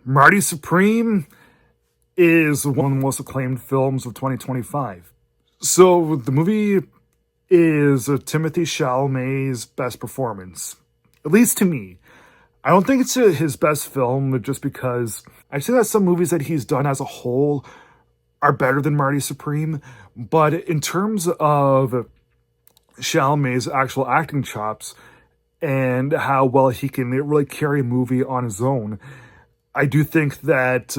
Marty Supreme is one of the most acclaimed films of 2025. So the movie is Timothy Chalamet's best performance, at least to me. I don't think it's his best film just because I say that some movies that he's done as a whole are better than Marty Supreme, but in terms of Chalamet's actual acting chops and how well he can really carry a movie on his own, I do think that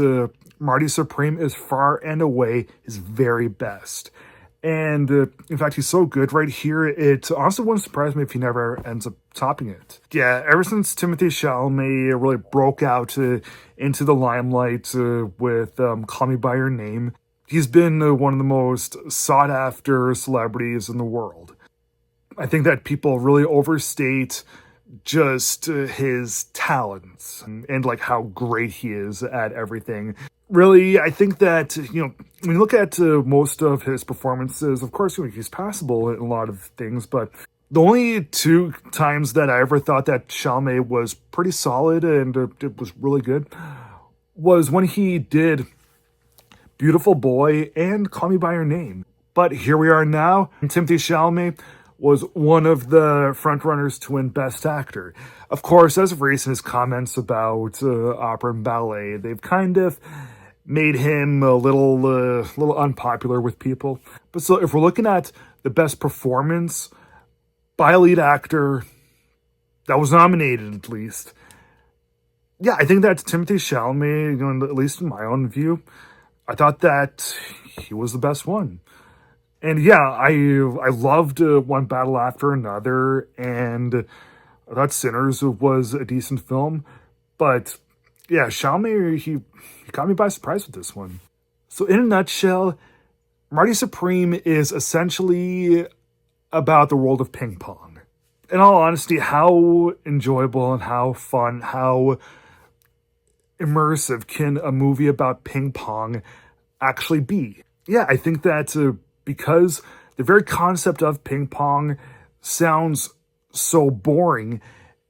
Marty Supreme is far and away his very best. And in fact, he's so good right here, it honestly wouldn't surprise me if he never ends up topping it. Yeah, ever since Timothy Chalamet really broke out into the limelight with Call Me By Your Name, he's been one of the most sought-after celebrities in the world. I think that people really overstate just his talents and like how great he is at everything. Really, I think that, when you look at most of his performances, of course, he's passable in a lot of things, but the only two times that I ever thought that Chalamet was pretty solid and it was really good was when he did Beautiful Boy and Call Me By Your Name. But here we are now, and Timothy Chalamet was one of the frontrunners to win Best Actor. Of course, as of recent, his comments about opera and ballet, they've kind of made him a little unpopular with people. But so if we're looking at the best performance by a lead actor that was nominated, at least, yeah, I think that's Timothy Chalamet, at least in my own view. I thought that he was the best one. And yeah, I loved One Battle After Another, and I thought Sinners was a decent film. But yeah, Chalamet, he caught me by surprise with this one. So in a nutshell, Marty Supreme is essentially about the world of ping pong. In all honesty, how enjoyable and how fun, how immersive can a movie about ping pong actually be? Yeah, I think that because the very concept of ping pong sounds so boring,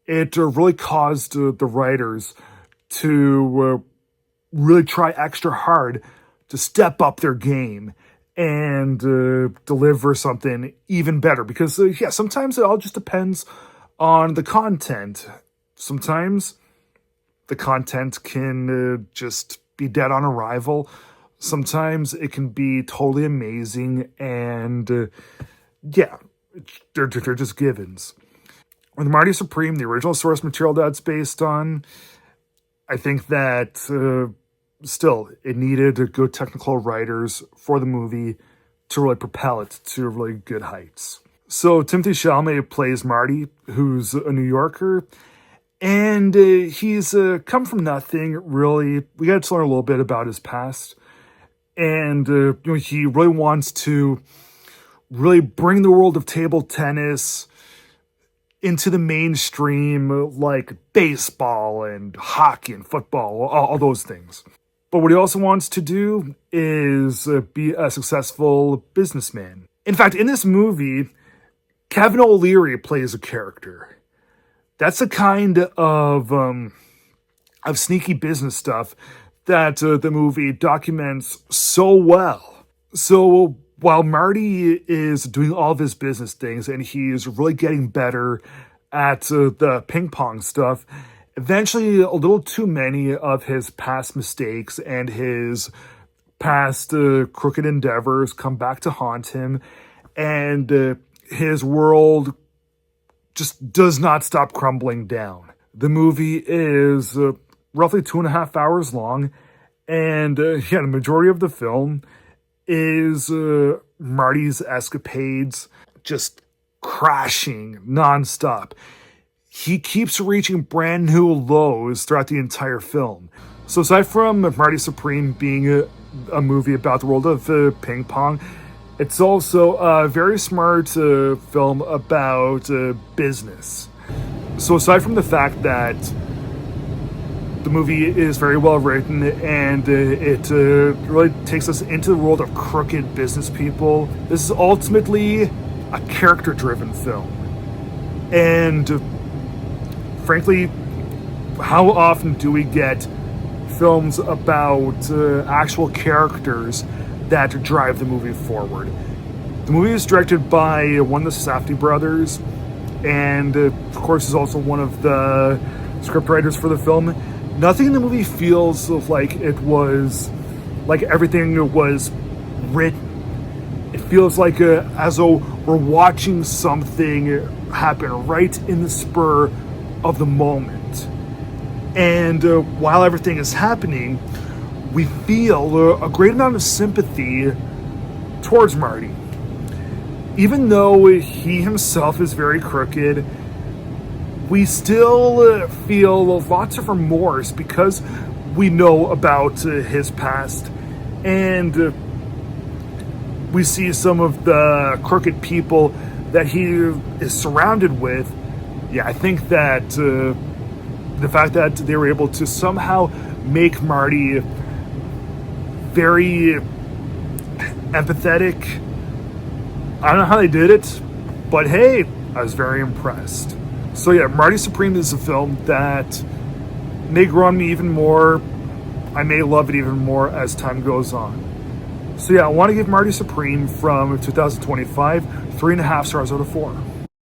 it really caused the writers to really try extra hard to step up their game and deliver something even better. Because, sometimes it all just depends on the content. Sometimes the content can just be dead on arrival. Sometimes it can be totally amazing, and they're just givens. With Marty Supreme, the original source material that's based on, I think that still it needed good technical writers for the movie to really propel it to really good heights. So Timothy Chalamet plays Marty, who's a New Yorker, and he's come from nothing, really. We got to learn a little bit about his past. And he really wants to really bring the world of table tennis into the mainstream, like baseball and hockey and football, all those things. But what he also wants to do is be a successful businessman. In fact, in this movie, Kevin O'Leary plays a character. That's the kind of sneaky business stuff that the movie documents so well. So while Marty is doing all of his business things and he's really getting better at the ping pong stuff, eventually a little too many of his past mistakes and his past crooked endeavors come back to haunt him, and his world just does not stop crumbling down. The movie is roughly 2.5 hours long, and the majority of the film is Marty's escapades just crashing nonstop. He keeps reaching brand new lows throughout the entire film. So aside from Marty Supreme being a movie about the world of ping pong, it's also a very smart film about business. So aside from the fact that the movie is very well written and it really takes us into the world of crooked business people, this is ultimately a character-driven film. And frankly, how often do we get films about actual characters that drive the movie forward. The movie is directed by one of the Safdie brothers, and of course is also one of the scriptwriters for the film. Nothing in the movie feels like it was, like everything was written. It feels like as though we're watching something happen right in the spur of the moment. And while everything is happening, we feel a great amount of sympathy towards Marty. Even though he himself is very crooked, we still feel lots of remorse because we know about his past, and we see some of the crooked people that he is surrounded with. Yeah, I think that the fact that they were able to somehow make Marty very empathetic, I don't know how they did it, but hey, I was very impressed. So yeah, Marty Supreme is a film that may grow on me even more. I may love it even more as time goes on. So yeah, I want to give Marty Supreme from 2025 3.5 stars out of 4.